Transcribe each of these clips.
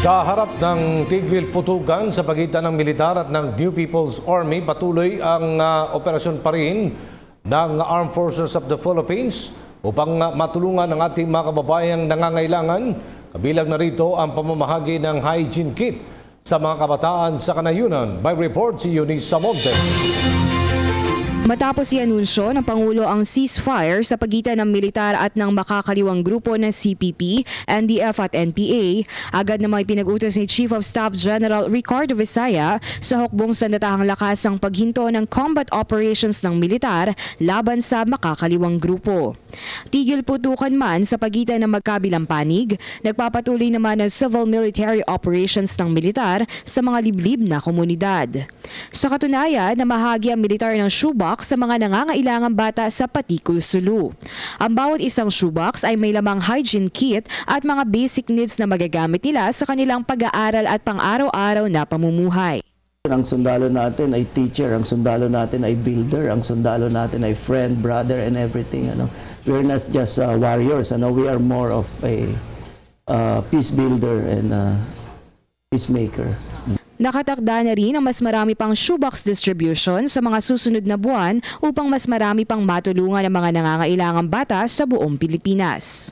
Sa harap ng tigil putugan sa pagitan ng militar at ng New People's Army, patuloy ang operasyon pa rin ng Armed Forces of the Philippines upang matulungan ang ating mga kababayang nangangailangan. Kabilang na rito ang pamamahagi ng hygiene kit sa mga kabataan sa kanayunan. By report si Eunice Samonte. Matapos i-anunsyo ng Pangulo ang ceasefire sa pagitan ng militar at ng makakaliwang grupo ng CPP, NDF at NPA, agad na may pinag-utos ni Chief of Staff General Ricardo Visaya sa hukbong sandatahang lakas ang paghinto ng combat operations ng militar laban sa makakaliwang grupo. Tigil putukan man sa pagitan ng magkabilang panig, nagpapatuloy naman ang civil-military operations ng militar sa mga liblib na komunidad. Sa katunayan, namahagi ang militar ng shoebox sa mga nangangailangang bata sa Patikul, Sulu. Ang bawat isang shoebox ay may lamang hygiene kit at mga basic needs na magagamit nila sa kanilang pag-aaral at pang-araw-araw na pamumuhay. Ang sundalo natin ay teacher, ang sundalo natin ay builder, ang sundalo natin ay friend, brother, and everything. We're not just warriors. We are more of a peace builder and peacemaker. Nakatakda na rin ang mas marami pang shoebox distribution sa mga susunod na buwan upang mas marami pang matulungan ang mga nangangailangang bata sa buong Pilipinas.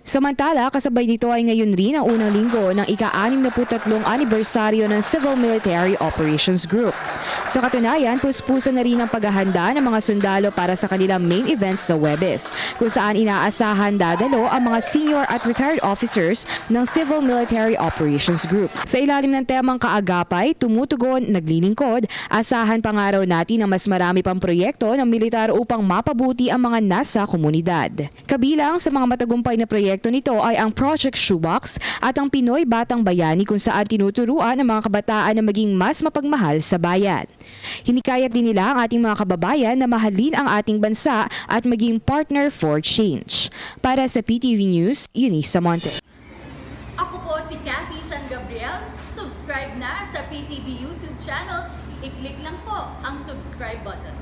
Samantala, kasabay nito ay ngayon rin ang unang linggo ng ika-63 anibersaryo ng Civil Military Operations Group. Sa katunayan, puspusan na rin ang paghahanda ng mga sundalo para sa kanilang main event sa Huwebes, kung saan inaasahan dadalo ang mga senior at retired officers ng Civil Military Operations Group. Sa ilalim ng temang kaagapay, tumutugon, naglilingkod, asahan pa nga raw natin ang mas marami pang proyekto ng militar upang mapabuti ang mga nasa komunidad. Kabilang sa mga matagumpay na proyekto nito ay ang Project Shoebox at ang Pinoy Batang Bayani, kung saan tinuturuan ang mga kabataan na maging mas mapagmahal sa bayan. Hinikayat din nila ang ating mga kababayan na mahalin ang ating bansa at maging partner for change. Para sa PTV News, Eunice Samonte. Ako po si Cathy San Gabriel. Subscribe na sa PTV YouTube channel. I-click lang po ang subscribe button.